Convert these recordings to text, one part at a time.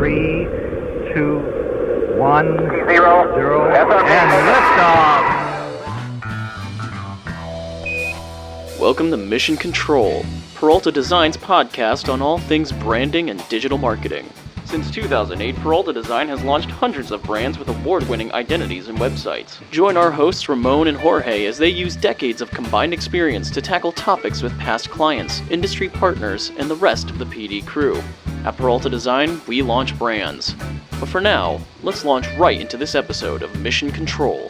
3, 2, 1, 0, and liftoff. Welcome to Mission Control, Peralta Design's podcast on all things branding and digital marketing. Since 2008, Peralta Design has launched hundreds of brands with award-winning identities and websites. Join our hosts Ramon and Jorge as they use decades of combined experience to tackle topics with past clients, industry partners, and the rest of the PD crew. At Peralta Design, we launch brands. But for now, let's launch right into this episode of Mission Control.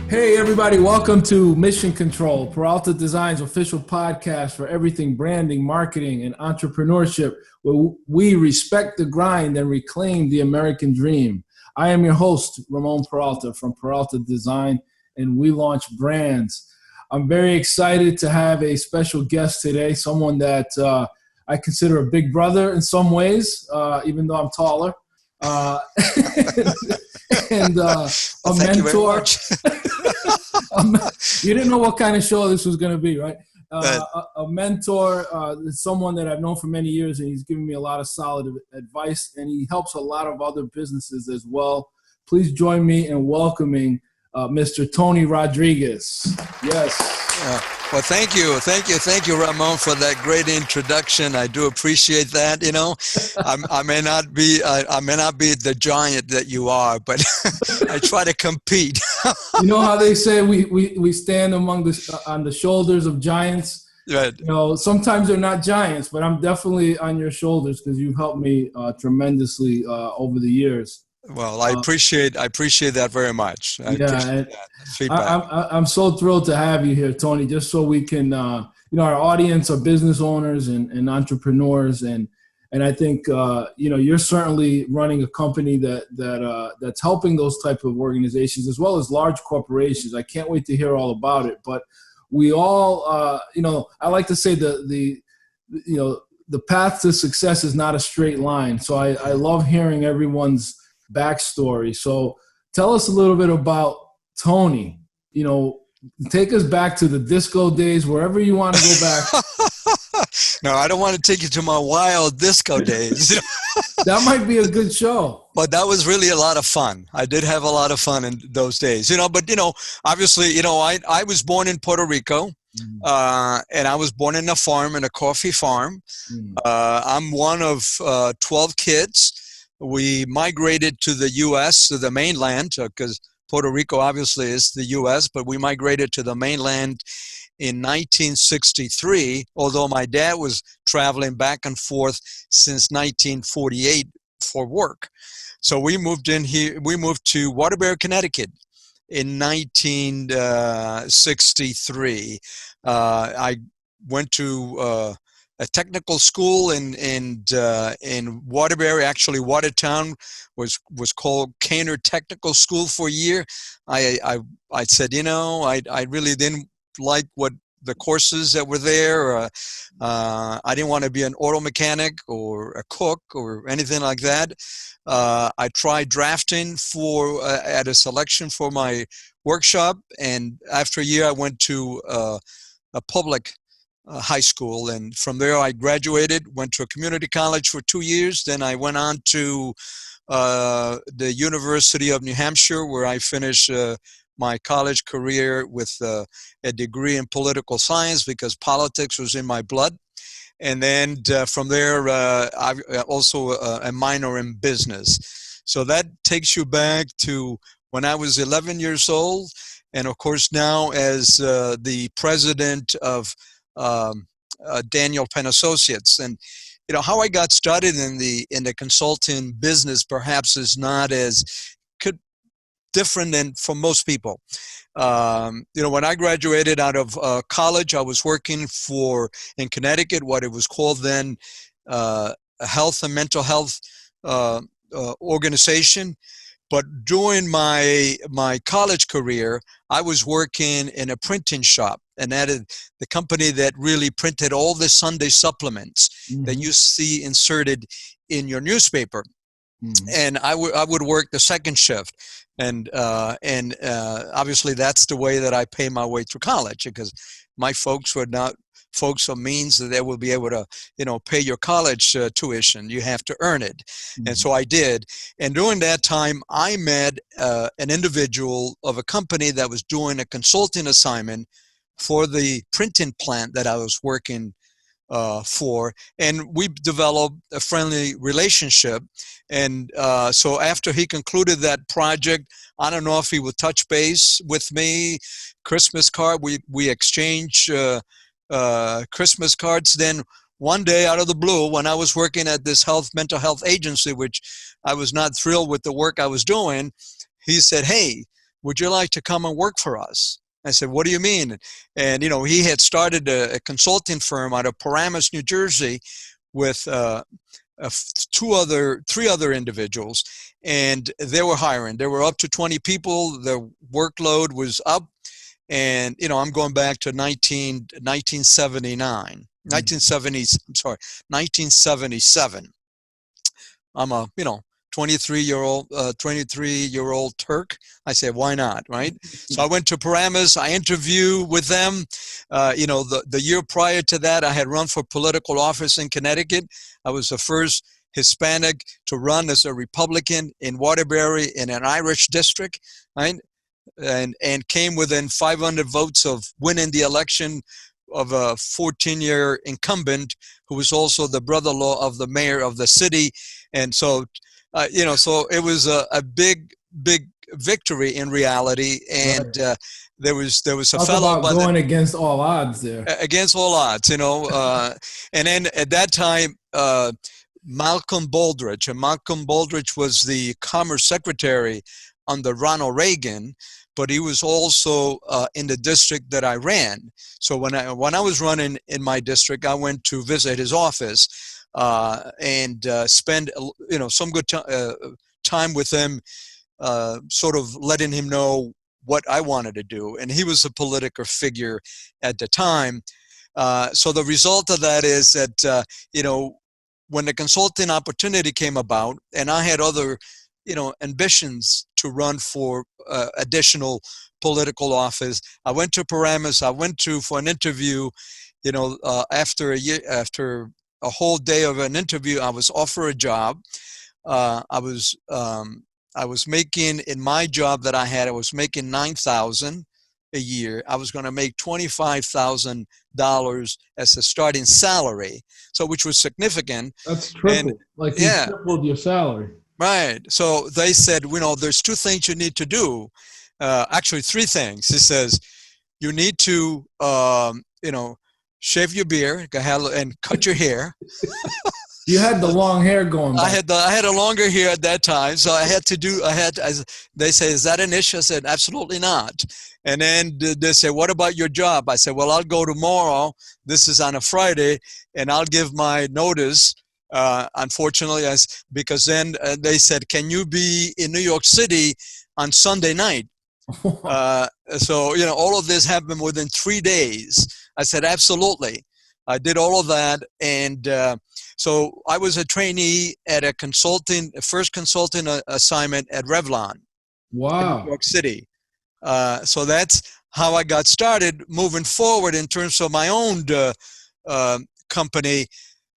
Hey everybody, welcome to Mission Control, Peralta Design's official podcast for everything branding, marketing, and entrepreneurship, where we respect the grind and reclaim the American dream. I am your host, Ramon Peralta from Peralta Design, and we launch brands. I'm very excited to have a special guest today, someone that I consider a big brother in some ways, even though I'm taller. And a mentor. You didn't know what kind of show this was going to be, right? A mentor, someone that I've known for many years, and he's given me a lot of solid advice, and he helps a lot of other businesses as well. Please join me in welcoming Mr. Tony Rodriguez. Yes. Well, thank you, Ramon, for that great introduction. I do appreciate that. You know, I may not be the giant that you are, but I try to compete. You know how they say we stand on the shoulders of giants. Right. You know, sometimes they're not giants, but I'm definitely on your shoulders because you've helped me tremendously over the years. Well, I appreciate that very much. I'm so thrilled to have you here, Tony, just so we can, our audience are business owners and entrepreneurs. And I think, you're certainly running a company that's helping those type of organizations as well as large corporations. I can't wait to hear all about it. But we all, I like to say the path to success is not a straight line. So I love hearing everyone's backstory. So tell us a little bit about Tony. Take us back to the disco days, wherever you want to go back. No, I don't want to take you to my wild disco days. That might be a good show. But that was really a lot of fun. I did have a lot of fun in those days, but obviously, I was born in Puerto Rico. And I was born in a coffee farm. I'm one of 12 kids. We migrated to the U.S., to the mainland, because Puerto Rico obviously is the U.S., but we migrated to the mainland in 1963, although my dad was traveling back and forth since 1948 for work. So we moved to Waterbury, Connecticut in 1963. I went to a technical school in Waterbury. Actually, Watertown was called Caner Technical School for a year. I said, I really didn't like what the courses that were there. I didn't want to be an auto mechanic or a cook or anything like that. I tried drafting at a selection for my workshop, and after a year, I went to a public high school, and from there I graduated, went to a community college for 2 years. Then I went on to the University of New Hampshire, where I finished my college career with a degree in political science because politics was in my blood. And then from there, I also a minor in business. So that takes you back to when I was 11 years old, and of course now as the president of Daniel Penn Associates. And how I got started in the consulting business perhaps is not as different than for most people. When I graduated out of college, I was working in Connecticut what it was called then a health and mental health organization. But during my college career, I was working in a printing shop, and that is the company that really printed all the Sunday supplements that you see inserted in your newspaper. And I would work the second shift, and obviously that's the way that I pay my way through college, because my folks were not folks of means that they will be able to, pay your college tuition. You have to earn it. Mm-hmm. And so I did. And during that time, I met an individual of a company that was doing a consulting assignment for the printing plant that I was working for, and we developed a friendly relationship. And so after he concluded that project, I don't know if he would touch base with me. Christmas card, we exchanged Christmas cards. Then one day, out of the blue, when I was working at this mental health agency, which I was not thrilled with the work I was doing, he said, "Hey, would you like to come and work for us?" I said, "What do you mean?" And, he had started a consulting firm out of Paramus, New Jersey, with three other individuals, and they were hiring. They were up to 20 people. Their workload was up. And, I'm going back to 1979, 1977. I'm a, 23-year-old Turk. I said, why not, right? So I went to Paramus. I interviewed with them. The year prior to that, I had run for political office in Connecticut. I was the first Hispanic to run as a Republican in Waterbury in an Irish district, right? And came within 500 votes of winning the election of a 14-year incumbent who was also the brother-in-law of the mayor of the city. And so, so it was a big victory in reality. And right. There was a Talk fellow about going against all odds there. Against all odds, and then at that time, Malcolm Baldrige was the Commerce Secretary under Ronald Reagan, but he was also in the district that I ran. So when I was running in my district, I went to visit his office and spend some good time with him, sort of letting him know what I wanted to do. And he was a political figure at the time. So the result of that is that when the consulting opportunity came about, and I had other ambitions to run for additional political office, I went to Paramus. I went for an interview. After a whole day of an interview, I was offered a job. I was making, in my job that I had, I was making $9,000 a year. I was going to make $25,000 as a starting salary, so which was significant. That's triple. You tripled your salary. Right. So they said, there's two things you need to do. Actually, three things. He says, you need to, shave your beard and cut your hair. You had the long hair going back. I had a longer hair at that time, so they say, is that an issue? I said, absolutely not. And then they say, what about your job? I said, well, I'll go tomorrow. This is on a Friday, and I'll give my notice. Unfortunately, because then they said, can you be in New York City on Sunday night? So, all of this happened within 3 days. I said, absolutely. I did all of that. And so I was a trainee at a first consulting assignment at Revlon. Wow. In New York City. So that's how I got started. Moving forward in terms of my own company,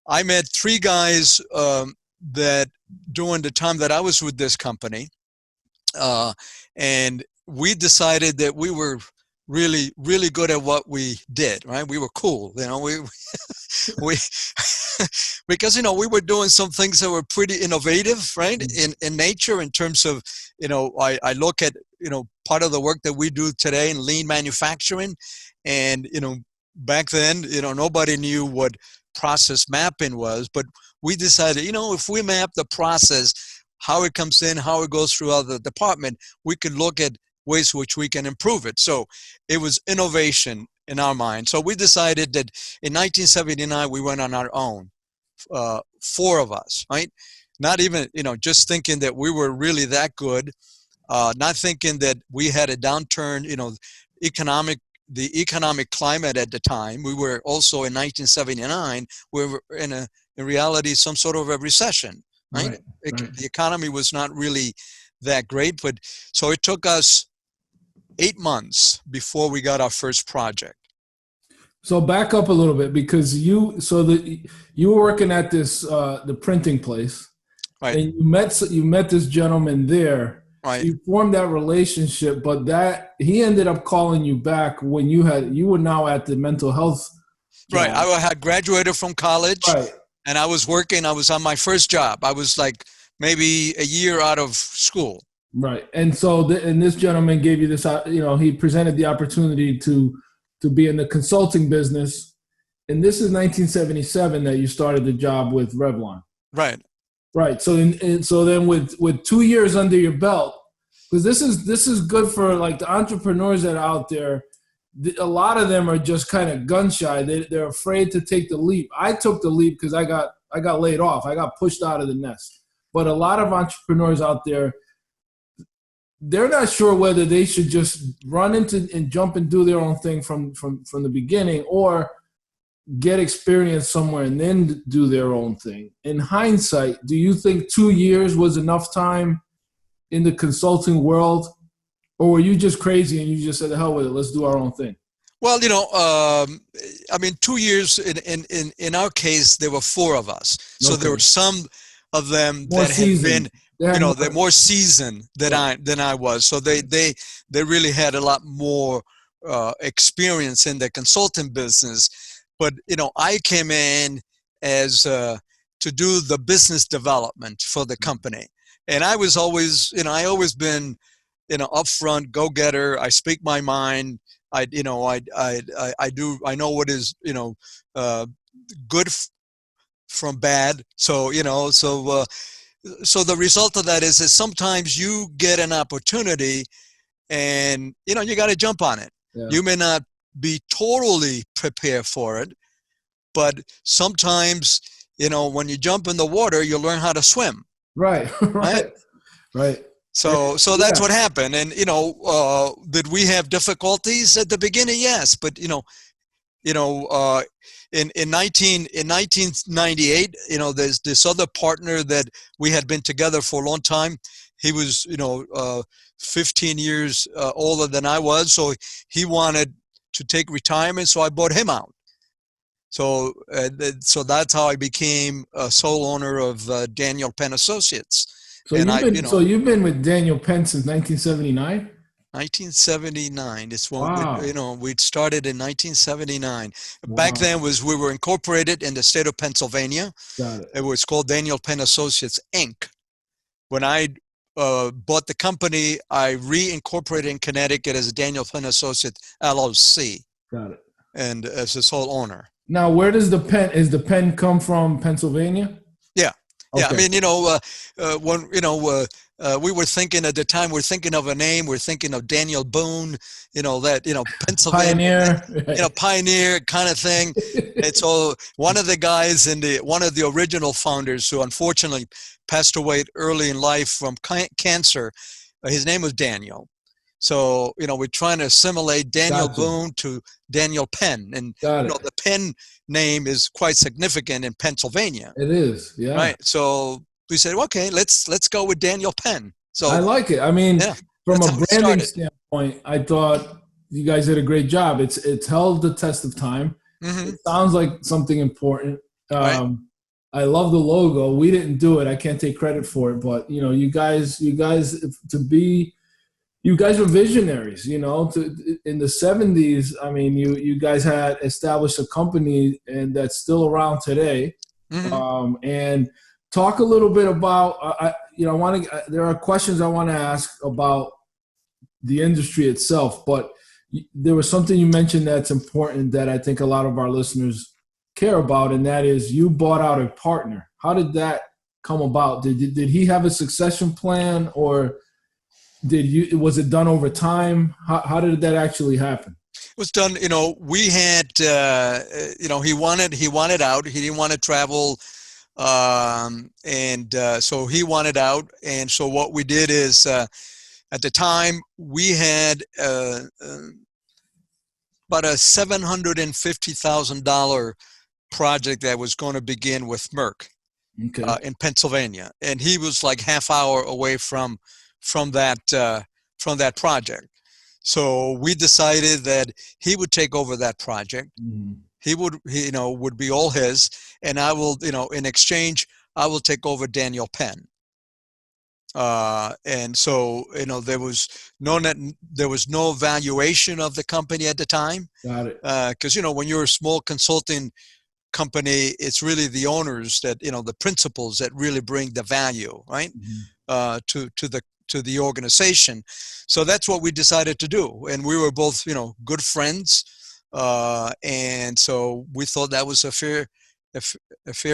I met three guys that during the time that I was with this company, and we decided that we were really, really good at what we did, right? We were cool, we because, we were doing some things that were pretty innovative, right? In nature, in terms of, I look at, part of the work that we do today in lean manufacturing. And, back then, nobody knew what process mapping was, but we decided, if we map the process, how it comes in, how it goes through other department, we could look at ways which we can improve it. So it was innovation in our mind. So we decided that in 1979, we went on our own, four of us, right? Not even, just thinking that we were really that good, not thinking that we had a downturn, the economic climate at the time. We were also in 1979, we were in reality, some sort of a recession, right? The economy was not really that great, but so it took us 8 months before we got our first project. So back up a little bit, because you were working at this the printing place, Right. and you met this gentleman there. So Right. you formed that relationship, but that he ended up calling you back when you were now at the mental health Right. job. I had graduated from college, Right. and I was working. I was on my first job. I was like maybe a year out of school. Right. And so and this gentleman gave you this, he presented the opportunity to be in the consulting business. And this is 1977 that you started the job with Revlon. Right. Right. So so then with 2 years under your belt, because this is good for like the entrepreneurs that are out there. A lot of them are just kind of gun shy. They're afraid to take the leap. I took the leap because I got laid off. I got pushed out of the nest. But a lot of entrepreneurs out there, they're not sure whether they should just run into and jump and do their own thing from the beginning, or get experience somewhere and then do their own thing. In hindsight, do you think 2 years was enough time in the consulting world, or were you just crazy and you just said, the hell with it, let's do our own thing? Well, 2 years in our case, there were 4 of us. So Okay. there were some of them More that seasoned. had been, they're more seasoned than I was. So they really had a lot more experience in the consulting business. But, I came in as to do the business development for the company. And I was always, I always been, upfront, go-getter. I speak my mind. I know what is, good from bad. So, so the result of that is that sometimes you get an opportunity and, you got to jump on it. Yeah. You may not be totally prepared for it, but sometimes, when you jump in the water, you learn how to swim. Right. Right. So that's what happened. And, did we have difficulties at the beginning? Yes. But, in 1998, there's this other partner that we had been together for a long time. He was, 15 years older than I was. So he wanted to take retirement. So I bought him out. So that's how I became a sole owner of Daniel Penn Associates. So you've been with Daniel Penn since 1979? 1979 is when wow. we started in 1979. Wow. Back then we were incorporated in the state of Pennsylvania. Got it. It was called Daniel Penn Associates Inc. When I bought the company, I reincorporated in Connecticut as Daniel Penn Associates LLC. Got it. And as a sole owner. Now, where does the pen come from? Pennsylvania? Yeah. Okay. Yeah. I mean, when we were thinking at the time, we're thinking of a name. We're thinking of Daniel Boone. Pennsylvania. Pioneer. Pioneer kind of thing. And so one of the guys one of the original founders, who unfortunately passed away early in life from cancer, his name was Daniel. So, we're trying to assimilate Daniel Boone to Daniel Penn. And, the Penn name is quite significant in Pennsylvania. It is, yeah. Right. So we said, okay, let's go with Daniel Penn. So I like it. I mean, from a branding standpoint, I thought you guys did a great job. It's held the test of time. Mm-hmm. It sounds like something important. Right. I love the logo. We didn't do it. I can't take credit for it, but you guys were visionaries, in the 70s. I mean, you guys had established a company and that's still around today. Mm-hmm. And talk a little bit about, there are questions I want to ask about the industry itself, but there was something you mentioned that's important that I think a lot of our listeners care about. And that is, you bought out a partner. How did that come about? Did he have a succession plan, or was it done over time? How did that actually happen? It was done, we had, he wanted out. He didn't want to travel. So he wanted out. And so what we did is, at the time we had about a $750,000 project that was going to begin with Merck. Okay. In Pennsylvania. And he was like half hour away from that project. So we decided that he would take over that project. He would be all his, and I will, in exchange, I will take over Daniel Penn. And so, there was no valuation of the company at the time. Got it. Because, when you're a small consulting company, it's really the owners that, the principals that really bring the value, right? To the organization. So that's what we decided to do. And we were both, good friends. And so we thought that was a fair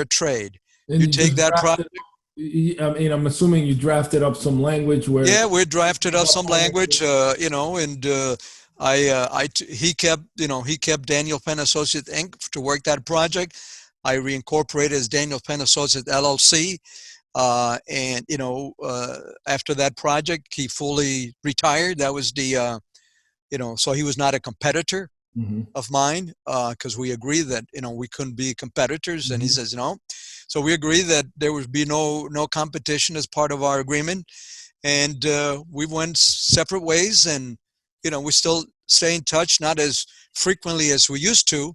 trade. And you take that project. I mean, I'm assuming you drafted up some language where. Yeah, we drafted up some language, and he kept Daniel Penn Associates Inc. to work that project. I reincorporated as Daniel Penn Associates LLC. And after that project, he fully retired. That was the, so he was not a competitor of mine, because we agreed that, we couldn't be competitors. And he says, so we agreed that there would be no competition as part of our agreement. And we went separate ways, and, we still stay in touch, not as frequently as we used to.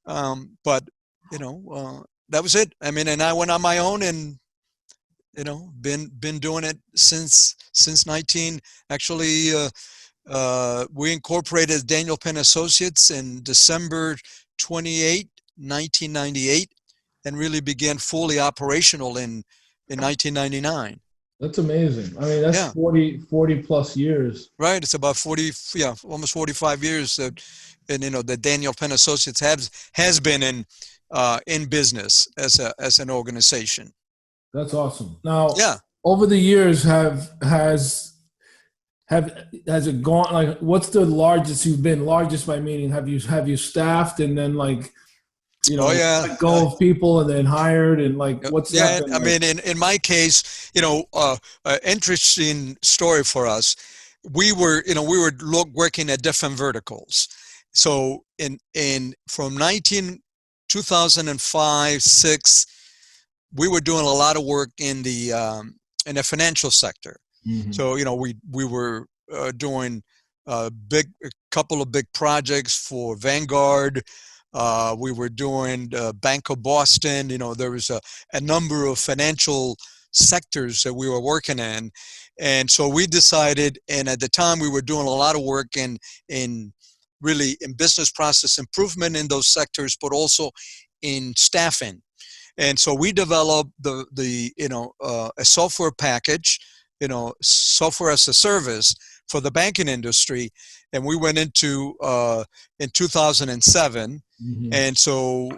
But, that was it. I mean, and I went on my own, and, been doing it since 19, actually, we incorporated Daniel Penn Associates in December 28, 1998, and really began fully operational in 1999. That's amazing. I mean, that's 40 plus years. Right. It's about 40, almost 45 years that, and that Daniel Penn Associates has been in business as an organization. That's awesome. Now, over the years, has it gone, like, what's the largest you've been? Largest by meaning, have you staffed and then, like, let go of people and then hired, and, like, what's that been like? I mean, in my case, interesting story for us. We were working at different verticals. So from 2005, 6, we were doing a lot of work in the financial sector. So, we were doing a couple of big projects for Vanguard. We were doing Bank of Boston. There was a number of financial sectors that we were working in. And so we decided, and at the time we were doing a lot of work in business process improvement in those sectors, but also in staffing. And so we developed a software package, software as a service for the banking industry. And we went into in 2007. And so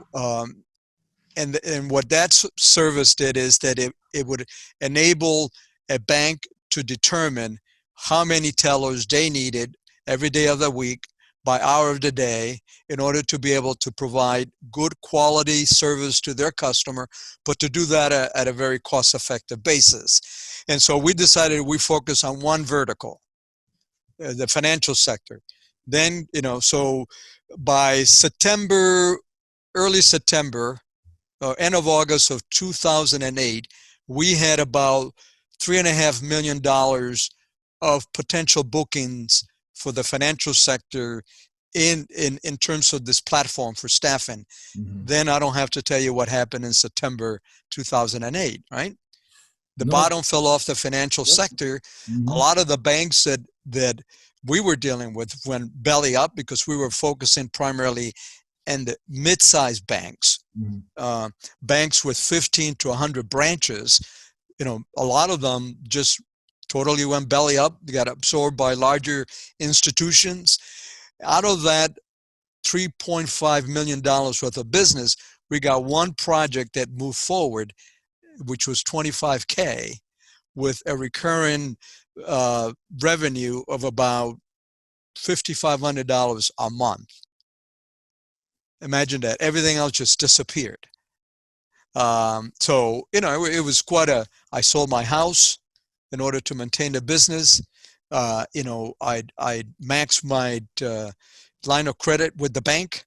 and what that service did is that it would enable a bank to determine how many tellers they needed every day of the week by hour of the day in order to be able to provide good quality service to their customer, but to do that at a very cost-effective basis. And so we decided we focus on one vertical, the financial sector. Then, so by early September, end of August of 2008, we had about $3.5 million of potential bookings for the financial sector in terms of this platform for staffing. Then I don't have to tell you what happened in September 2008, right? The bottom fell off the financial sector. A lot of the banks that we were dealing with went belly up because we were focusing primarily in the mid-sized banks, banks with 15 to 100 branches. A lot of them just totally went belly up. They got absorbed by larger institutions. Out of that $3.5 million worth of business, we got one project that moved forward, which was $25K, with a recurring revenue of about $5,500 a month. Imagine that. Everything else just disappeared. So, it was I sold my house in order to maintain the business. I'd maxed my line of credit with the bank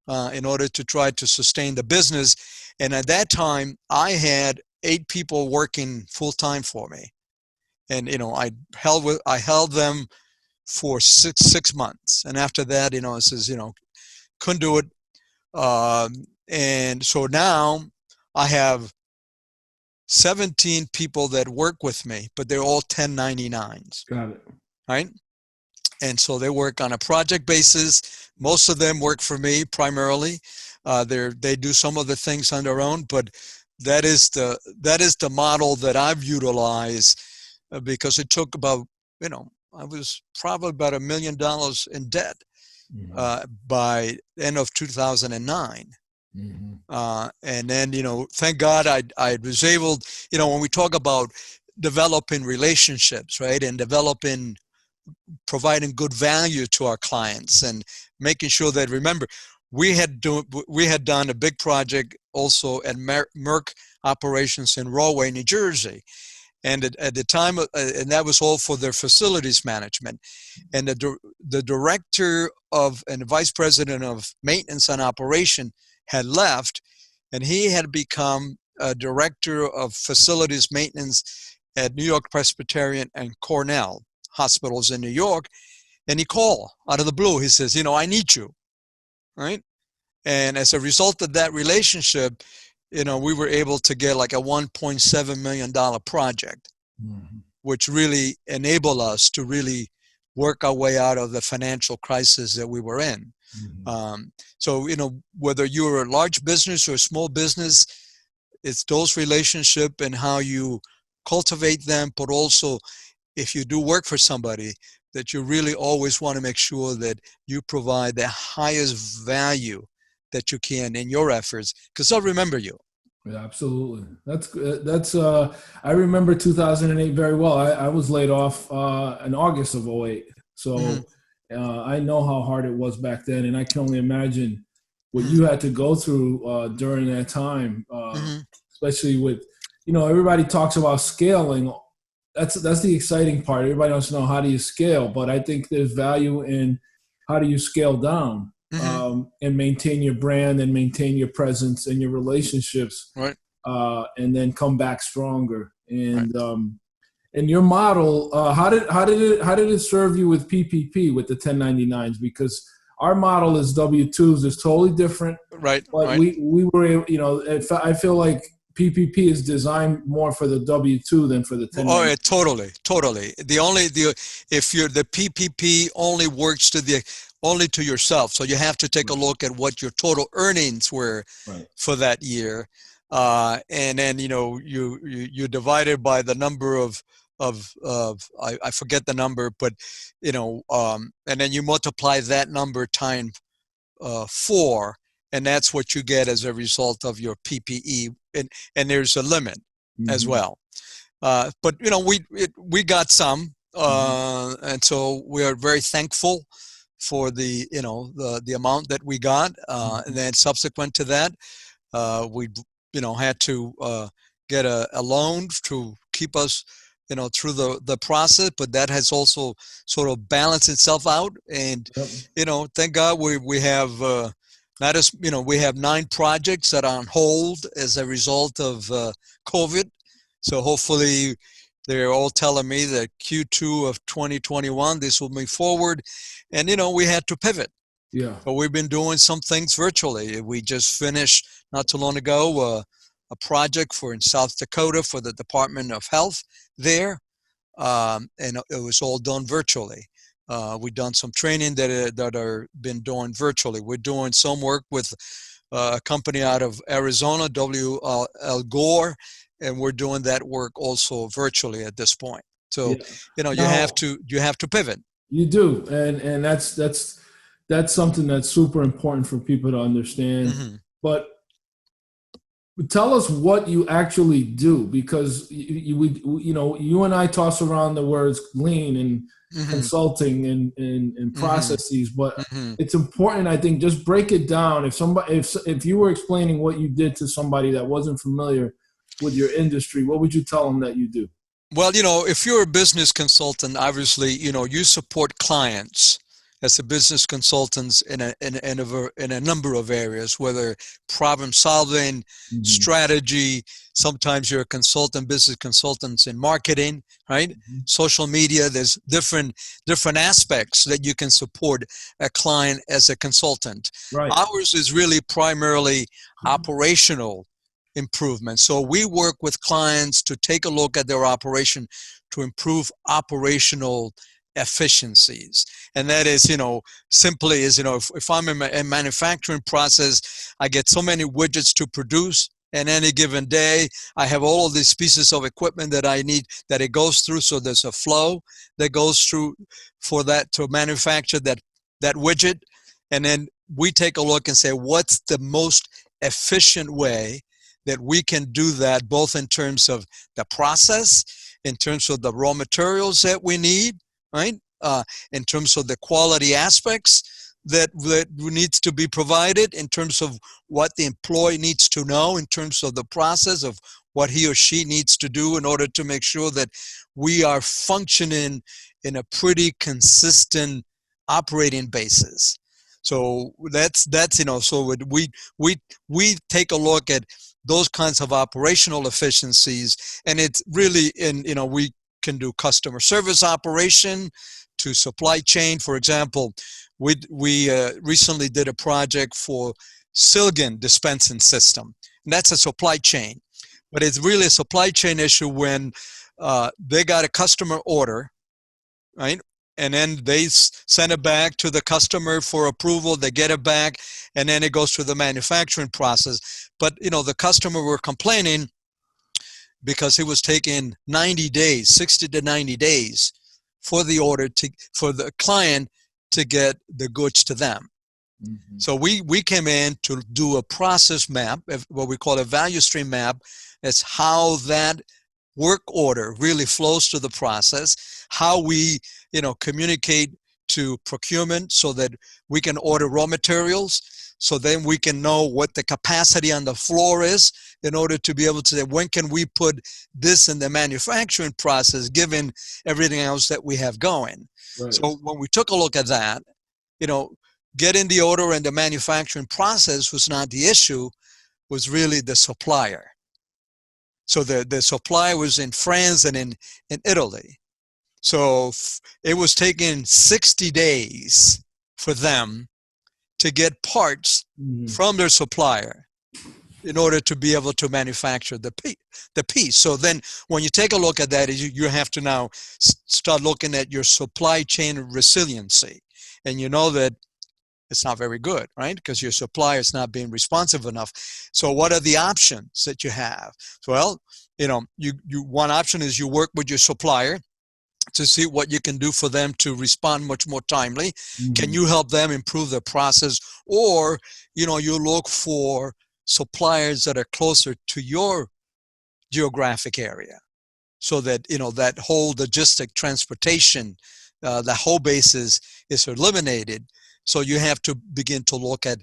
in order to try to sustain the business. And at that time, I had 8 people working full time for me. And, I held them for six months. And after that, it says, couldn't do it. And so now I have 17 people that work with me, but they're all 1099s. Got it. Right? And so they work on a project basis. Most of them work for me primarily. They do some of the things on their own, but that is the model that I've utilized because it took about, I was probably about $1 million in debt by the end of 2009. And then, thank God I was able, when we talk about developing relationships, right, and providing good value to our clients and making sure that, remember, we had done a big project also at Merck operations in Rahway, New Jersey. And at the time, and that was all for their facilities management. And the director and the vice president of maintenance and operation had left, and he had become a director of facilities maintenance at New York Presbyterian and Cornell hospitals in New York. And he called out of the blue. He says, I need you, right? And as a result of that relationship, we were able to get like a $1.7 million project, which really enabled us to really work our way out of the financial crisis that we were in. So, whether you're a large business or a small business, it's those relationships and how you cultivate them, but also if you do work for somebody, that you really always want to make sure that you provide the highest value that you can in your efforts, because they'll remember you. Yeah, absolutely. That's I remember 2008 very well. I was laid off in August of 2008. So I know how hard it was back then, and I can only imagine what you had to go through during that time, especially with, everybody talks about scaling. That's the exciting part. Everybody wants to know, how do you scale? But I think there's value in how do you scale down and maintain your brand and maintain your presence and your relationships, right? And then come back stronger. And and your model, how did it serve you with PPP, with the 1099s? Because our model is W-2s. It's totally different. Right. But we were, I feel like PPP is designed more for the W-2 than for the 1099. Oh, yeah, totally. The PPP only works only to yourself. So you have to take a look at what your total earnings were for that year. And then, you divide it by the number of I forget the number, but, and then you multiply that number times 4, and that's what you get as a result of your PPE. And there's a limit as well. But, we got some, and so we are very thankful for the amount that we got. And then subsequent to that, we, had to get a loan to keep us, through the process, but that has also sort of balanced itself out. And, thank God we have, we have 9 projects that are on hold as a result of COVID. So hopefully they're all telling me that Q2 of 2021, this will move forward. And, we had to pivot. Yeah. But we've been doing some things virtually. We just finished not too long ago a project in South Dakota for the Department of Health there. And it was all done virtually. We've done some training that are been done virtually. We're doing some work with a company out of Arizona, W.L. Gore, and we're doing that work also virtually at this point. So, Now, you have to pivot. You do, and that's something that's super important for people to understand. But tell us what you actually do, because you and I toss around the words lean and consulting and processes, but it's important, I think, just break it down. If you were explaining what you did to somebody that wasn't familiar with your industry, what would you tell them that you do? Well, if you're a business consultant, obviously, you support clients as a business consultants in a number of areas, whether problem solving, strategy. Sometimes you're a consultant, business consultants in marketing, right? Social media. There's different aspects that you can support a client as a consultant. Right. Ours is really primarily operational improvement. So we work with clients to take a look at their operation to improve operational efficiencies. And that is, simply is, if I'm in a manufacturing process, I get so many widgets to produce in any given day. I have all of these pieces of equipment that I need, that it goes through. So there's a flow that goes through for that to manufacture that widget. And then we take a look and say, what's the most efficient way that we can do that, both in terms of the process, in terms of the raw materials that we need, right? In terms of the quality aspects that needs to be provided, in terms of what the employee needs to know, in terms of the process of what he or she needs to do in order to make sure that we are functioning in a pretty consistent operating basis. So that's so we take a look at those kinds of operational efficiencies, and it's really we can do customer service operation to supply chain. For example, we recently did a project for Silgan dispensing system, and that's a supply chain, but it's really a supply chain issue when they got a customer order, right? And then they send it back to the customer for approval. They get it back, and then it goes through the manufacturing process. But, the customer were complaining because it was taking 90 days, 60 to 90 days for the order for the client to get the goods to them. So we came in to do a process map, what we call a value stream map. It's how that work order really flows to the process, how we communicate to procurement so that we can order raw materials, so then we can know what the capacity on the floor is in order to be able to say, when can we put this in the manufacturing process given everything else that we have going. Right. So when we took a look at that, getting the order and the manufacturing process was not the issue, was really the supplier. So the supplier was in France and in Italy. So it was taking 60 days for them to get parts from their supplier in order to be able to manufacture the piece. So then when you take a look at that, you have to now start looking at your supply chain resiliency. And you know that it's not very good, right? Because your supplier is not being responsive enough. So what are the options that you have? So, well, one option is you work with your supplier to see what you can do for them to respond much more timely. Can you help them improve their process? Or, you look for suppliers that are closer to your geographic area, so that, that whole logistic transportation, the whole basis is eliminated. So you have to begin to look at,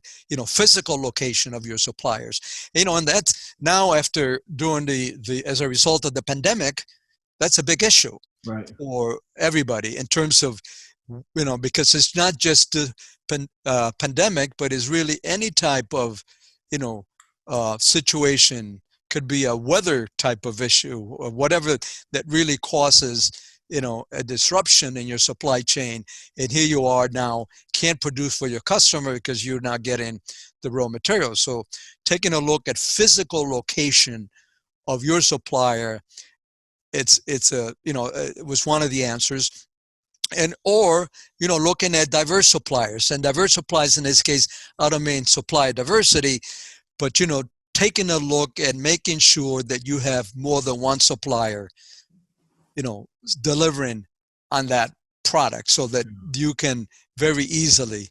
physical location of your suppliers. And that's now, after doing as a result of the pandemic, that's a big issue, right, for everybody in terms of, because it's not just the pandemic, but it's really any type of, situation. Could be a weather type of issue or whatever that really causes, a disruption in your supply chain. And here you are now, can't produce for your customer because you're not getting the raw materials. So taking a look at physical location of your supplier, it was one of the answers. And or looking at diverse suppliers, and diverse suppliers in this case, I don't mean supply diversity, but taking a look and making sure that you have more than one supplier delivering on that product, so that you can very easily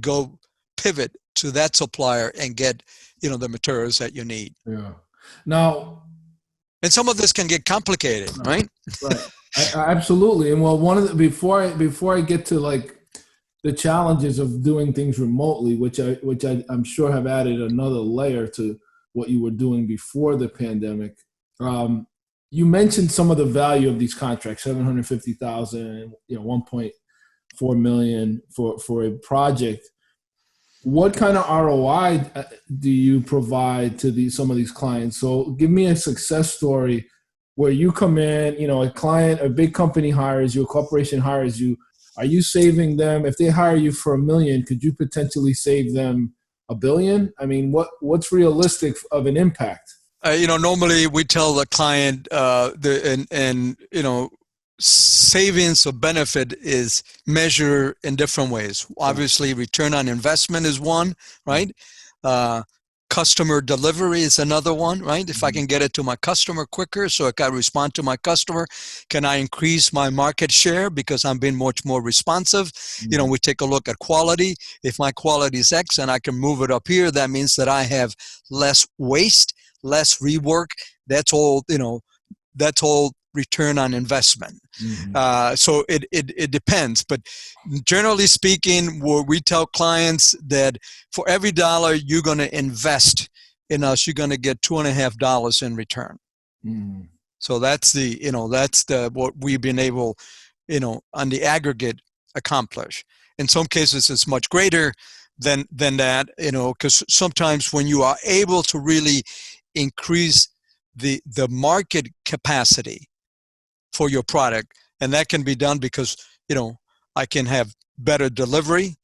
go pivot to that supplier and get the materials that you need. Now, and some of this can get complicated, right? Absolutely. And well, one of the before I get to like the challenges of doing things remotely, which I'm sure have added another layer to what you were doing before the pandemic. You mentioned some of the value of these contracts, $750,000, $4 million for a project. What kind of ROI do you provide to some of these clients? So give me a success story where you come in, a client, a big company hires you, a corporation hires you. Are you saving them? If they hire you for $1 million, could you potentially save them $1 billion? I mean, what's realistic of an impact? Normally we tell the client, savings or benefit is measured in different ways. Obviously, return on investment is one, right? Customer delivery is another one, right? If I can get it to my customer quicker, so I can respond to my customer, can I increase my market share because I'm being much more responsive? We take a look at quality. If my quality is X and I can move it up here, that means that I have less waste, less rework. That's all, that's all return on investment. So it depends, but generally speaking, we tell clients that for every dollar you're going to invest in us, you're going to get $2.50 in return. So that's what we've been able, on the aggregate accomplish. In some cases, it's much greater than that, because sometimes when you are able to really increase the market capacity for your product, and that can be done because I can have better delivery.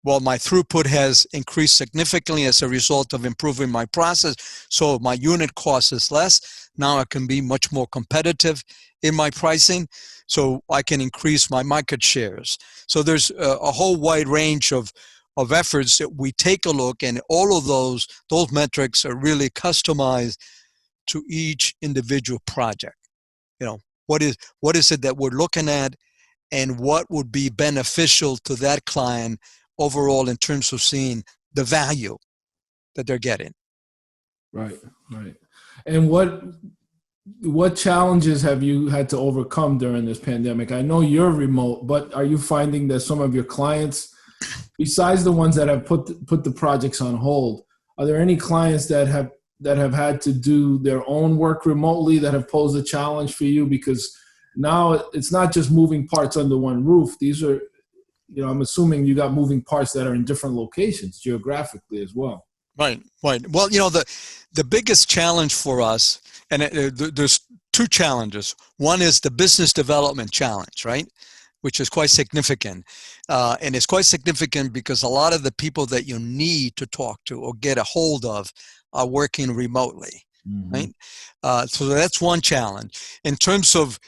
Well, my throughput has increased significantly as a result of improving my process, so my unit cost is less. Now I can be much more competitive in my pricing, so I can increase my market shares. So there's a whole wide range of efforts that we take a look, and all of those metrics are really customized to each individual project. What is it that we're looking at, and what would be beneficial to that client overall in terms of seeing the value that they're getting. Right. And what challenges have you had to overcome during this pandemic? I know you're remote, but are you finding that some of your clients, besides the ones that have put the projects on hold, are there any clients that have had to do their own work remotely that have posed a challenge for you? Because now it's not just moving parts under one roof. These are, I'm assuming you got moving parts that are in different locations geographically as well. Right. Well, the biggest challenge for us, and there's two challenges. One is the business development challenge, right? Which is quite significant. And it's quite significant because a lot of the people that you need to talk to or get a hold of are working remotely, right? So that's one challenge. In terms of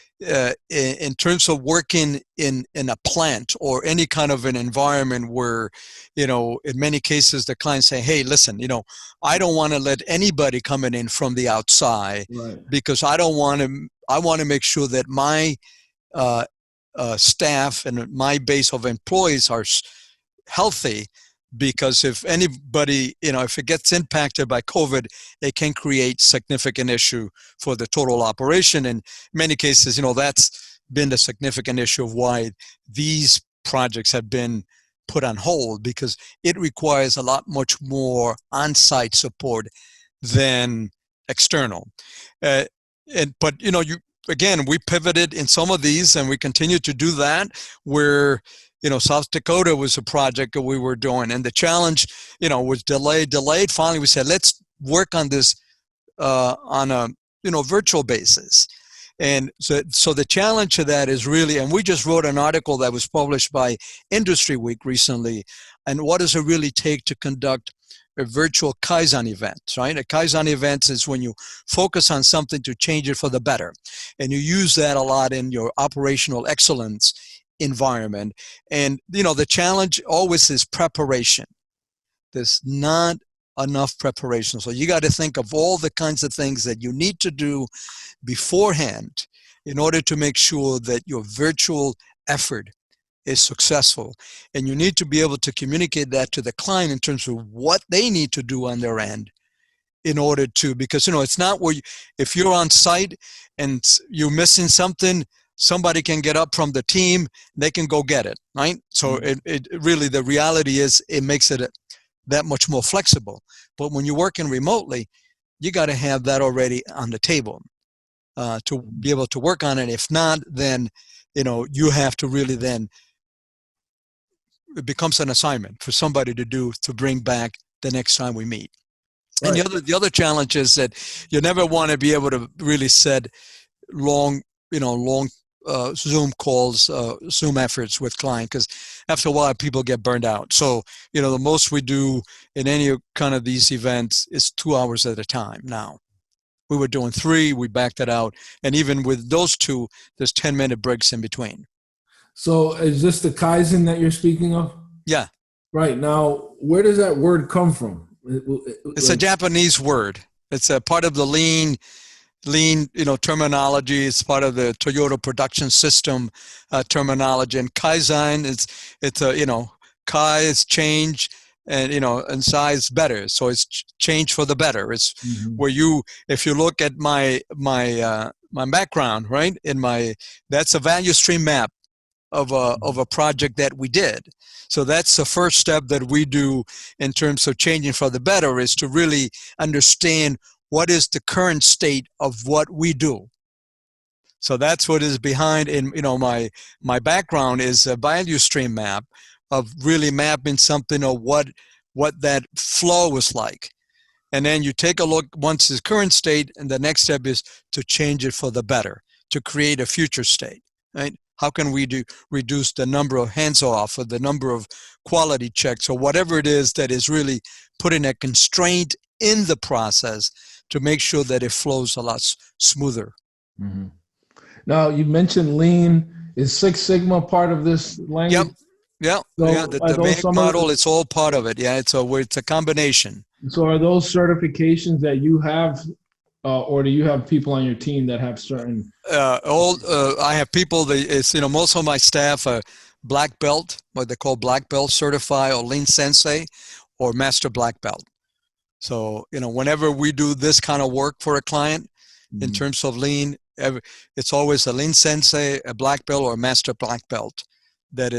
working in a plant or any kind of an environment where, in many cases the clients say, hey, listen, I don't want to let anybody coming in from the outside, right, because I want to make sure that my staff and my base of employees are healthy. Because if anybody, if it gets impacted by COVID, it can create significant issue for the total operation. And in many cases, that's been the significant issue of why these projects have been put on hold, because it requires a lot much more on-site support than external. But we pivoted in some of these, and we continue to do that, where South Dakota was a project that we were doing, and the challenge, was delayed. Finally, we said, let's work on this on a, virtual basis. And so the challenge to that is really, and we just wrote an article that was published by Industry Week recently, and what does it really take to conduct a virtual Kaizen event, right? A Kaizen event is when you focus on something to change it for the better. And you use that a lot in your operational excellence environment. And the challenge always is preparation. There's not enough preparation, so you got to think of all the kinds of things that you need to do beforehand in order to make sure that your virtual effort is successful. And you need to be able to communicate that to the client in terms of what they need to do on their end in order to, because it's not where if you're on site and you're missing something, somebody can get up from the team, they can go get it, right? So it really, the reality is it makes it that much more flexible. But when you're working remotely, you got to have that already on the table to be able to work on it. If not, then, you have to really then it becomes an assignment for somebody to do, to bring back the next time we meet. Right. And the other challenge is that you never want to be able to really set long Zoom calls, Zoom efforts with client, because after a while people get burned out. So, the most we do in any kind of these events is 2 hours at a time now. We were doing 3, we backed it out. And even with those 2, there's 10-minute breaks in between. So is this the Kaizen that you're speaking of? Yeah. Right. Now, where does that word come from? It's a Japanese word. It's a part of the lean, terminology. It's part of the Toyota production system terminology. And Kaizen, it's a, Kai is change, and and size better. So it's change for the better. It's where if you look at my background, right, that's a value stream map of a project that we did. So that's the first step that we do in terms of changing for the better, is to really understand what is the current state of what we do. So that's what is behind in, my background is a value stream map of really mapping something of what that flow is like. And then you take a look once the current state, and the next step is to change it for the better, to create a future state, right? How can we reduce the number of hands-off, or the number of quality checks, or whatever it is that is really putting a constraint in the process to make sure that it flows a lot smoother. Mm-hmm. Now, you mentioned lean. Is Six Sigma part of this language? Yep. Yeah. So yeah. The main model, it's all part of it. Yeah. It's a combination. So are those certifications that you have, or do you have people on your team that have certain? I have people that most of my staff are black belt, what they call black belt certified, or lean sensei, or master black belt. So, whenever we do this kind of work for a client in terms of lean, it's always a lean sensei, a black belt, or a master black belt that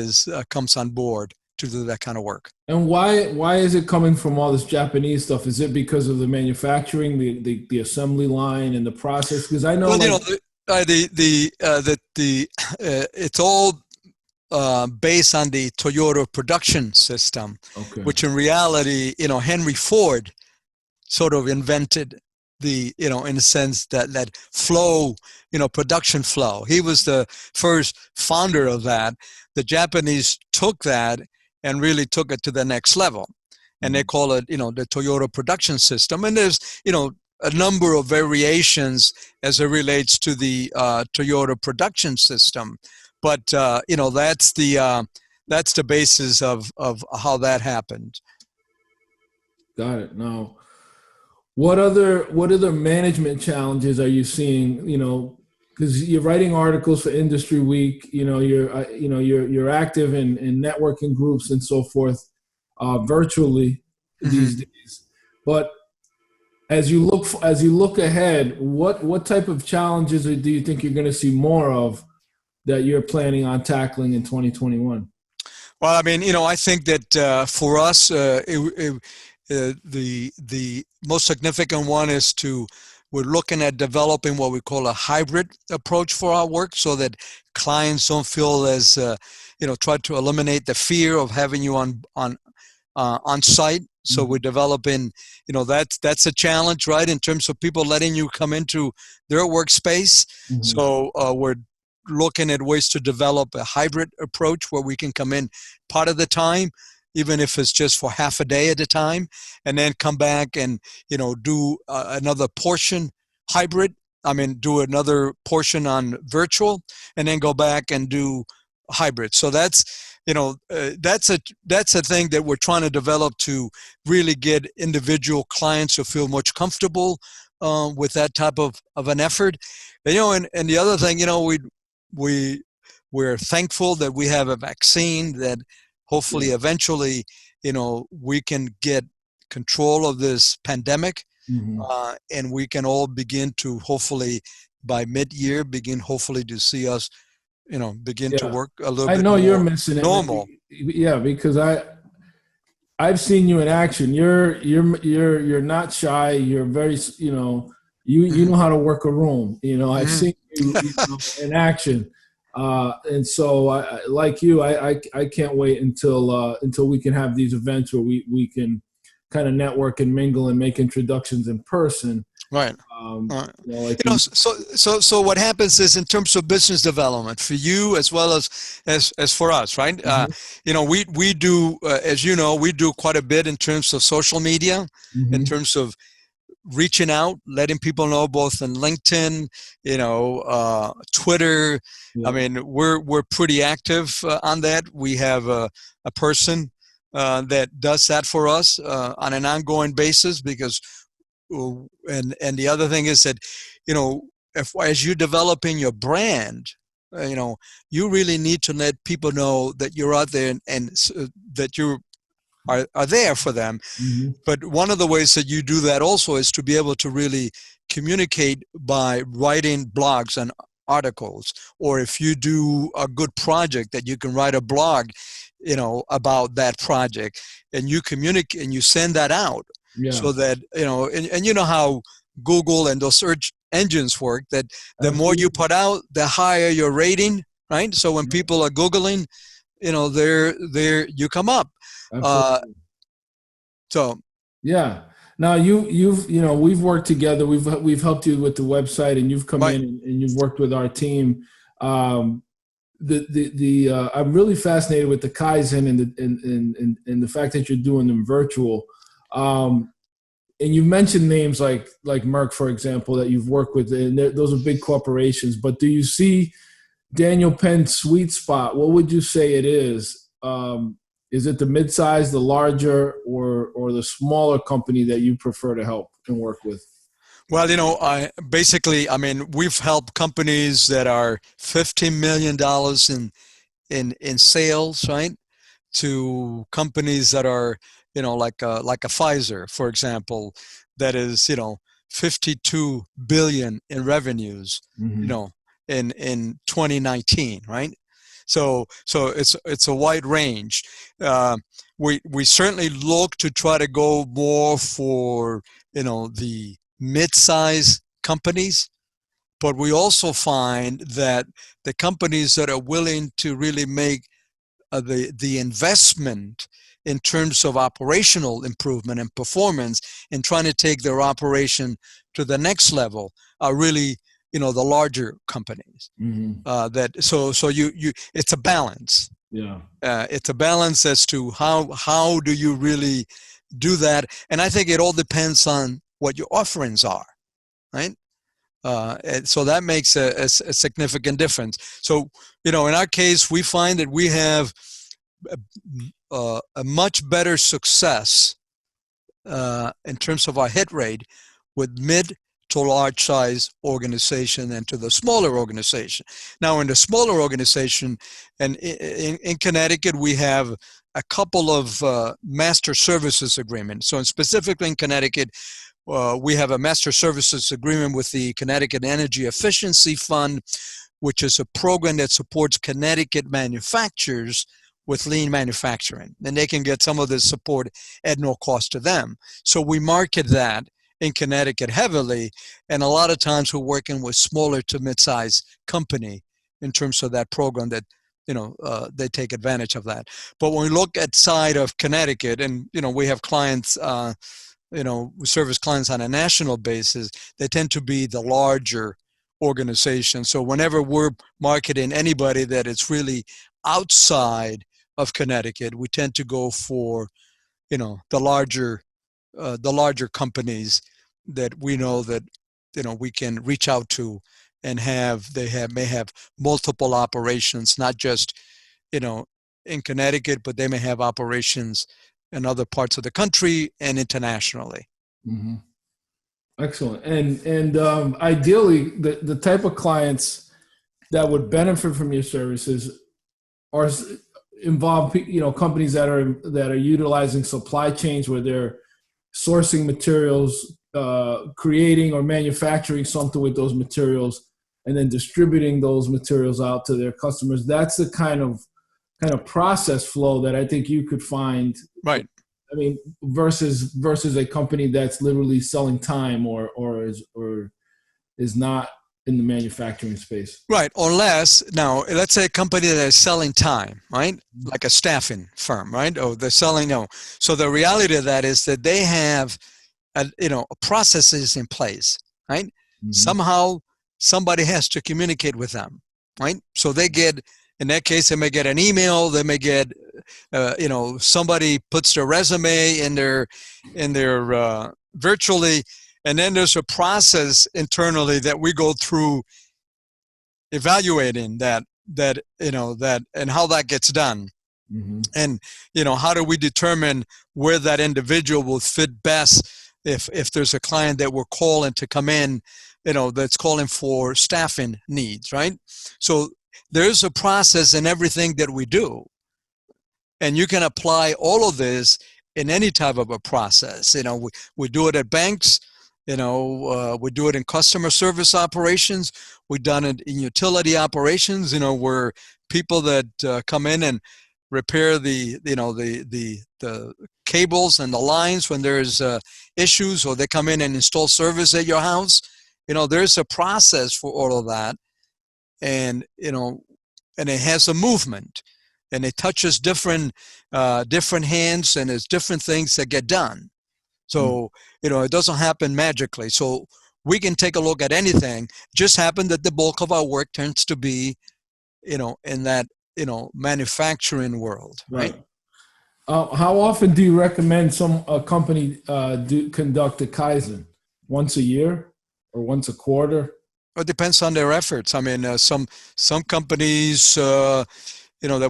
comes on board to do that kind of work. And why is it coming from all this Japanese stuff? Is it because of the manufacturing, the assembly line, and the process? Because I know, it's all based on the Toyota production system, which in reality, Henry Ford sort of invented in a sense that flow, production flow. He was the first founder of that. The Japanese took that and really took it to the next level. And they call it, the Toyota production system. And there's, a number of variations as it relates to the Toyota production system. But, that's the basis of how that happened. Got it. Now, what other management challenges are you seeing? Because you're writing articles for Industry Week. You're active in networking groups and so forth, virtually these days. But as you look ahead, what type of challenges do you think you're going to see more of that you're planning on tackling in 2021? Well, I think that for us, the most significant one is we're looking at developing what we call a hybrid approach for our work, so that clients don't feel as try to eliminate the fear of having you on site. So we're developing, that's a challenge, right, in terms of people letting you come into their workspace. So we're looking at ways to develop a hybrid approach where we can come in part of the time, even if it's just for half a day at a time, and then come back and, do another portion hybrid. Do another portion on virtual, and then go back and do hybrid. So that's a thing that we're trying to develop to really get individual clients to feel much comfortable with that type of an effort. And the other thing, we're thankful that we have a vaccine that hopefully eventually, we can get control of this pandemic, and we can all begin to hopefully by mid-year hopefully to see us, begin to work a little bit. I know you're missing normal. Yeah, because I've seen you in action. You're not shy. You're very, you know how to work a room. I've seen you in action. And so, like you, I can't wait until we can have these events where we can kind of network and mingle and make introductions in person. Right. Like so what happens is, in terms of business development for you as well as for us, right? We do, as you know, we do quite a bit in terms of social media, in terms of reaching out, letting people know, both on LinkedIn, Twitter. Yeah. I mean, we're pretty active on that. We have a person that does that for us on an ongoing basis, because and the other thing is that, as you're developing your brand, you really need to let people know that you're out there and that you are there for them. But one of the ways that you do that also is to be able to really communicate by writing blogs and articles, or if you do a good project, that you can write a blog, about that project, and you communicate and you send that out. Yeah. So that, and you know how Google and those search engines work, that the more you put out, the higher your rating, right? So when people are Googling, there you come up. So yeah. Now you've we've worked together. We've helped you with the website, and you've come in and you've worked with our team. I'm really fascinated with the Kaizen and the fact that you're doing them virtual. And you mentioned names like Merck, for example, that you've worked with, and those are big corporations. But do you see Daniel Penn's sweet spot? What would you say it is? Is it the mid-size, the larger, or the smaller company that you prefer to help and work with? Well, we've helped companies that are $15 million in sales, right, to companies that are, like a Pfizer, for example, that is, 52 billion in revenues, in 2019, right? So it's a wide range. We certainly look to try to go more for, the mid-size companies, but we also find that the companies that are willing to really make the investment in terms of operational improvement and performance, and trying to take their operation to the next level, are really, the larger companies. It's a balance. Yeah. It's a balance as to how do you really do that, and I think it all depends on what your offerings are, right? And so that makes a significant difference. So, in our case, we find that we have a much better success in terms of our hit rate with mid to large size organization than to the smaller organization. Now, in the smaller organization, and in Connecticut, we have a couple of master services agreements. So specifically in Connecticut, we have a master services agreement with the Connecticut Energy Efficiency Fund, which is a program that supports Connecticut manufacturers with lean manufacturing. And they can get some of this support at no cost to them. So we market that in Connecticut heavily, and a lot of times we're working with smaller to mid-sized company in terms of that program that, they take advantage of that. But when we look at side of Connecticut, and, we have clients, we service clients on a national basis, they tend to be the larger organization. So whenever we're marketing anybody that is really outside of Connecticut, we tend to go for, the larger companies that we know that, we can reach out to, and may have multiple operations, not just, in Connecticut, but they may have operations in other parts of the country and internationally. Mm-hmm. Excellent. And ideally, the type of clients that would benefit from your services are involve, companies that are utilizing supply chains where they're sourcing materials, creating or manufacturing something with those materials, and then distributing those materials out to their customers. That's the kind of process flow that I think you could find. Right. I mean, versus a company that's literally selling time or is not in the manufacturing space. Right. Unless, now, let's say a company that is selling time, right? Like a staffing firm, right? Or they're selling, So the reality of that is that they have, processes in place, right? Mm-hmm. Somehow somebody has to communicate with them, right? So they get, in that case, they may get an email, they may get, somebody puts their resume in their virtually, and then there's a process internally that we go through evaluating that and how that gets done. Mm-hmm. And how do we determine where that individual will fit best if there's a client that we're calling to come in, that's calling for staffing needs, right? So there's a process in everything that we do, and you can apply all of this in any type of a process. We do it at banks. We do it in customer service operations. We've done it in utility operations, where people that come in and repair the cables and the lines when there's issues, or they come in and install service at your house. There's a process for all of that. And, and it has a movement, and it touches different hands, and there's different things that get done. So, it doesn't happen magically. So we can take a look at anything. Just happen that the bulk of our work tends to be, in that, manufacturing world, right? How often do you recommend a company conduct a Kaizen? Once a year or once a quarter? It depends on their efforts. I mean, some companies, that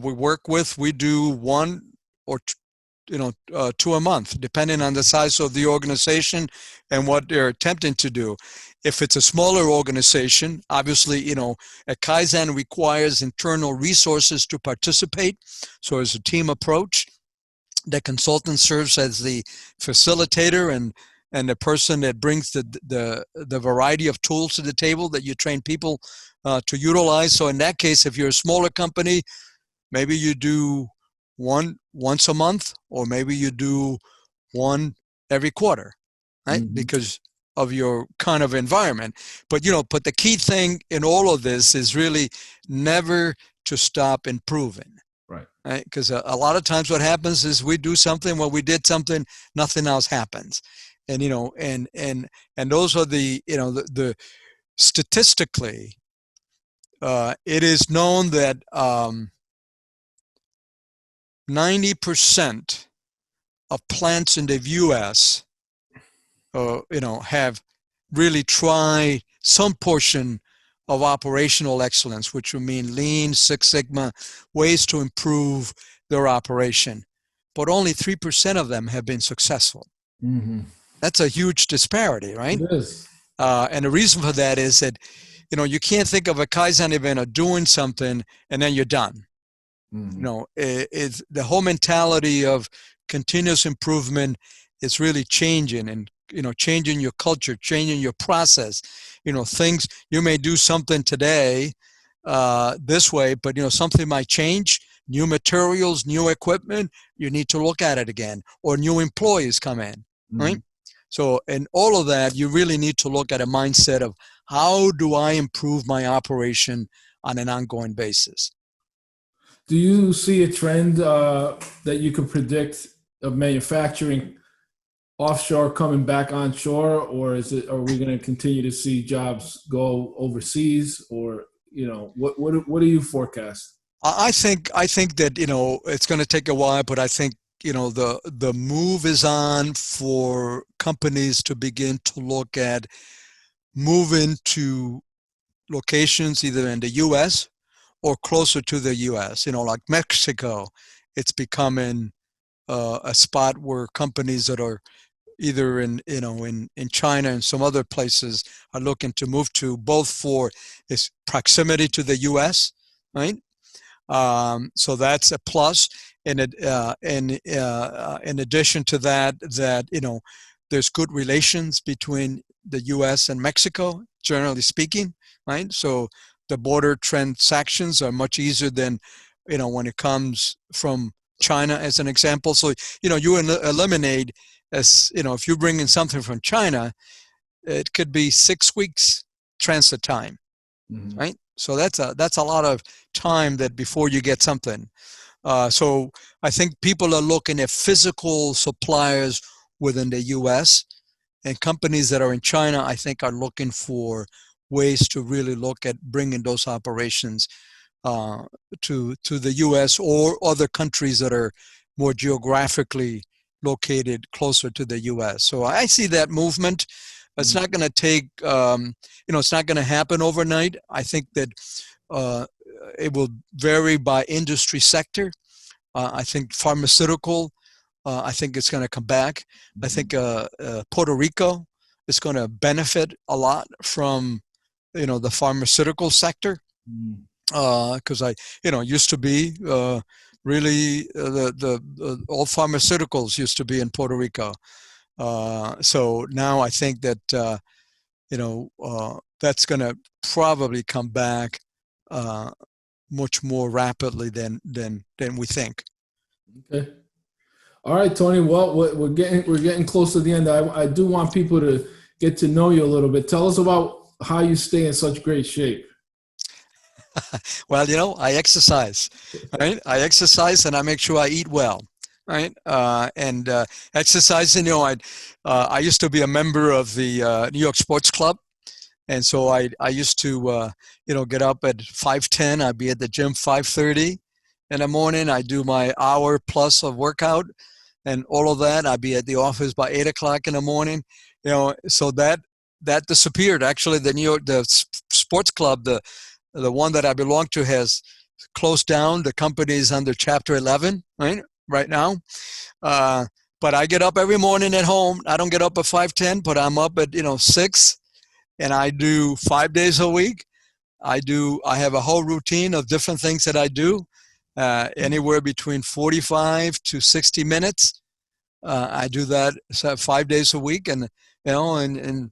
we work with, we do one or two a month, depending on the size of the organization and what they're attempting to do. If it's a smaller organization, obviously, a Kaizen requires internal resources to participate. So it's a team approach. The consultant serves as the facilitator and the person that brings the variety of tools to the table that you train people to utilize. So in that case, if you're a smaller company, maybe you do once a month, or maybe you do one every quarter, right? Mm-hmm. Because of your kind of environment. But the key thing in all of this is really never to stop improving. Right. Because a lot of times what happens is we do something, we did something, nothing else happens. And and those are the statistically, it is known that 90% of plants in the U.S. Have really tried some portion of operational excellence, which would mean Lean, Six Sigma, ways to improve their operation. But only 3% of them have been successful. Mm-hmm. That's a huge disparity, right? It is. And the reason for that is that, you can't think of a Kaizen event of doing something and then you're done. Mm-hmm. It's the whole mentality of continuous improvement is really changing, and changing your culture, changing your process. Things, you may do something today this way, but something might change. New materials, new equipment, you need to look at it again, or new employees come in, mm-hmm. right? So, in all of that, you really need to look at a mindset of how do I improve my operation on an ongoing basis. Do you see a trend that you could predict of manufacturing offshore coming back onshore, or are we going to continue to see jobs go overseas, or what do you forecast? I think that it's going to take a while, but I think the move is on for companies to begin to look at moving to locations either in the U.S. or closer to the U.S. Like Mexico, it's becoming a spot where companies that are either in China and some other places are looking to move to, both for its proximity to the U.S., right? So that's a plus. In addition to that, there's good relations between the U.S. and Mexico, generally speaking, right? So the border transactions are much easier than, when it comes from China, as an example. So, you eliminate, as if you bring in something from China, it could be 6 weeks transit time, right? So that's a lot of time that before you get something. So I think people are looking at physical suppliers within the U.S. and companies that are in China, I think, are looking for ways to really look at bringing those operations to the U.S. or other countries that are more geographically located closer to the U.S. So I see that movement. It's not going to take, it's not going to happen overnight. I think that it will vary by industry sector. I think pharmaceutical, I think it's going to come back. I think Puerto Rico is going to benefit a lot from, the pharmaceutical sector. Because I, used to be really the all pharmaceuticals used to be in Puerto Rico. So now I think that that's going to probably come back much more rapidly than we think. Okay. All right, Tony. Well, we're getting close to the end. I do want people to get to know you a little bit. Tell us about how you stay in such great shape. Well, I exercise, right? I exercise and I make sure I eat well, right? And exercising, I used to be a member of the New York Sports Club. And so I used to, get up at 5:10. I'd be at the gym 5:30 in the morning. I do my hour plus of workout and all of that. I'd be at the office by 8 o'clock in the morning, so that disappeared. Actually, the sports club, the one that I belong to has closed down. The company is under Chapter 11 right now. But I get up every morning at home. I don't get up at 5:10, but I'm up at 6, and I do 5 days a week. I have a whole routine of different things that I do, anywhere between 45 to 60 minutes. I do that 5 days a week, and you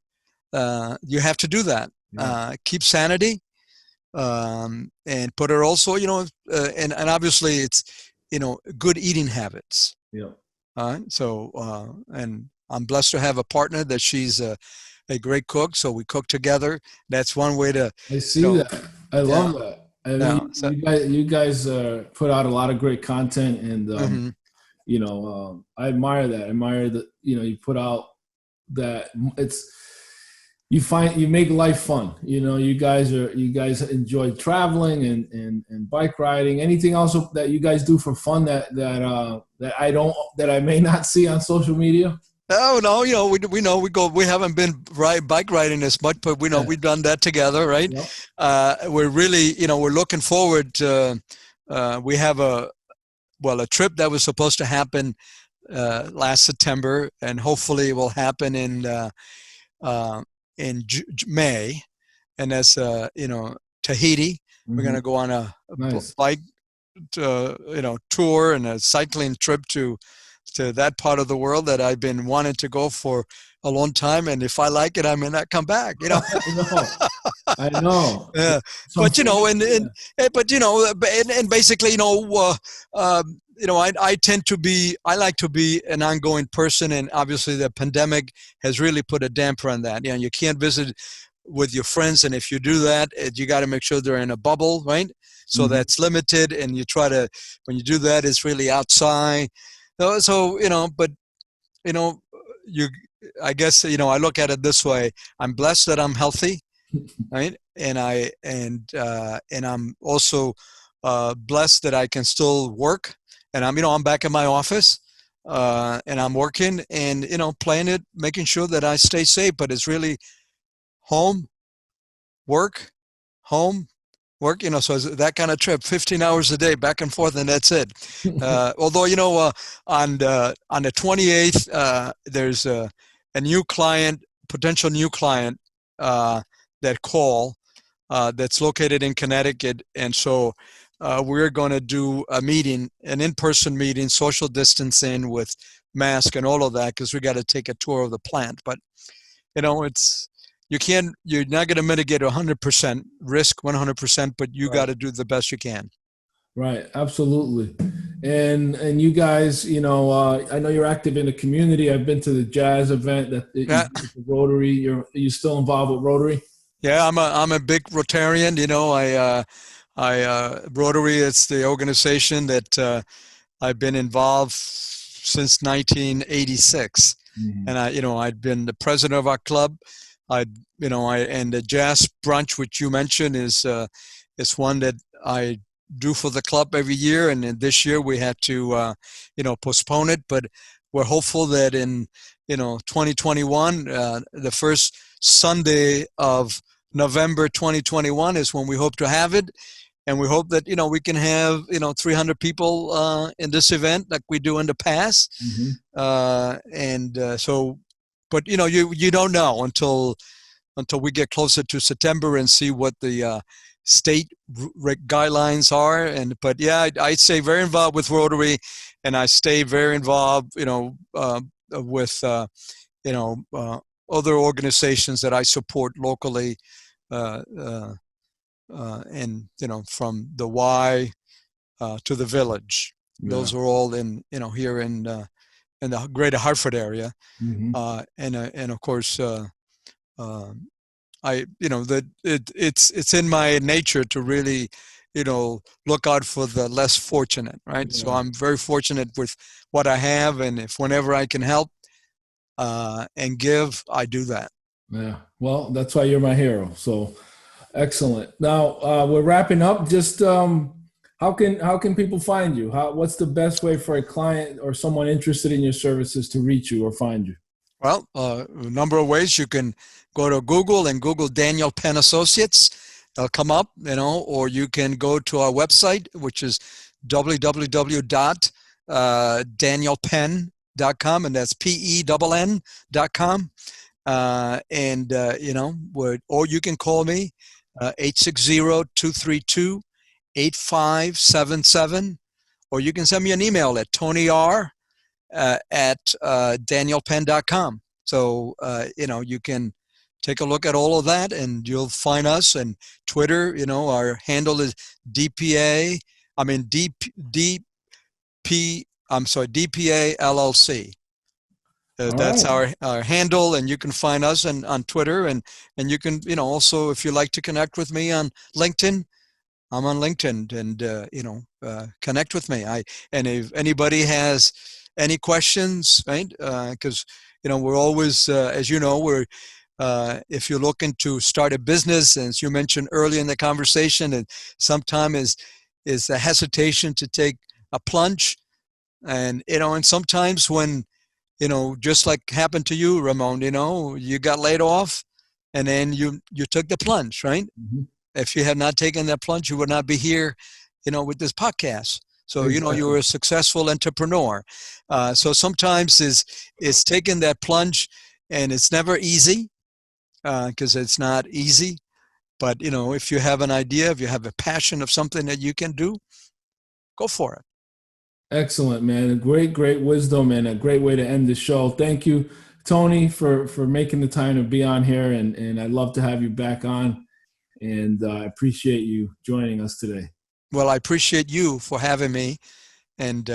have to do that. Keep sanity. And put it also, and obviously it's, good eating habits. Yeah. All right. So, and I'm blessed to have a partner that she's a great cook. So we cook together. That's one way to. I see that. I love that. I mean, you guys put out a lot of great content, and I admire that. I admire that. You put out that you make life fun. You guys enjoy traveling and bike riding. Anything else that you guys do for fun that I may not see on social media? No, we know we haven't been bike riding as much, but we've done that together, right? Yep. We're really, we're looking forward to, we have a trip that was supposed to happen last September, and hopefully it will happen in May, and that's Tahiti. We're going to go on a bike tour and a cycling trip to that part of the world that I've been wanting to go for a long time, and if I like it, I may not come back. I know. Yeah, but basically, I like to be an ongoing person, and obviously the pandemic has really put a damper on that. You can't visit with your friends, and if you do that, you got to make sure they're in a bubble, right? So that's limited, and you try to, when you do that, it's really outside. So, I guess, I look at it this way. I'm blessed that I'm healthy, right? And I'm also blessed that I can still work. And I'm back in my office, and I'm working and, playing it, making sure that I stay safe. But it's really home, work, home, work, so it's that kind of trip, 15 hours a day, back and forth, and that's it. Although, on the 28th, there's a potential new client that call that's located in Connecticut. And so we're going to do an in-person meeting, social distancing with mask and all of that, because we got to take a tour of the plant. But, you're not going to mitigate 100% risk, 100%, but you got to do the best you can. Right. Absolutely. And you guys, I know you're active in the community. I've been to the jazz event Rotary. Are you still involved with Rotary? Yeah, I'm a big Rotarian. You know, Rotary, it's the organization that I've been involved since 1986. Mhm. And I'd been the president of our club. And the jazz brunch, which you mentioned, is one that I do for the club every year. And then this year we had to, postpone it, but we're hopeful that in, 2021, the first Sunday of November 2021 is when we hope to have it. And we hope that, we can have, 300 people in this event like we do in the past. Mhm. But, you don't know until we get closer to September and see what the state guidelines are. But yeah, I stay very involved with Rotary, and I stay very involved, with, other organizations that I support locally. And from the Y to the village, those are all in here in the greater Hartford area. Mhm. And of course, it's in my nature to really look out for the less fortunate, right? Yeah. So I'm very fortunate with what I have, and if whenever I can help and give, I do that. Yeah. Well, that's why you're my hero. So excellent. Now we're wrapping up. Just how can people find you? What's the best way for a client or someone interested in your services to reach you or find you? Well, a number of ways. You can go to Google and Google Daniel Penn Associates. They'll come up, or you can go to our website, which is www.danielpenn.com, and that's PENN.com. Or you can call me 860-232-8577, or you can send me an email at tonyr@, danielpenn.com. So, you can take a look at all of that, and you'll find us. And Twitter, our handle is DPA LLC. That's right. our handle, and you can find us on Twitter, and you can, also, if you like to connect with me on LinkedIn, I'm on LinkedIn, and connect with me. And if anybody has any questions, right? Because we're always, as you know, we're if you're looking to start a business, and as you mentioned earlier in the conversation, and sometimes is the hesitation to take a plunge, and sometimes when just like happened to you, Ramon, you got laid off, and then you took the plunge, right? Mm-hmm. If you had not taken that plunge, you would not be here, with this podcast. So, Exactly. you were a successful entrepreneur. So sometimes is taking that plunge, and it's never easy, because it's not easy. But, if you have an idea, if you have a passion of something that you can do, go for it. Excellent, man. Great wisdom, and a great way to end the show. Thank you, Tony, for making the time to be on here, and I'd love to have you back on, and I appreciate you joining us today. Well, I appreciate you for having me, and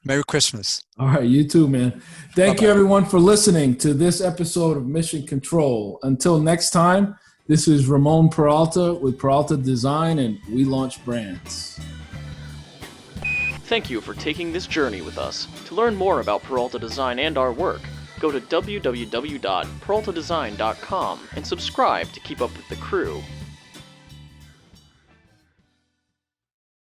Merry Christmas. All right, you too, man. Thank Bye-bye. you, everyone, for listening to this episode of Mission Control. Until next time, this is Ramon Peralta with Peralta Design, and we launch brands. Thank you for taking this journey with us. To learn more about Peralta Design and our work, go to www.peraltadesign.com and subscribe to keep up with the crew.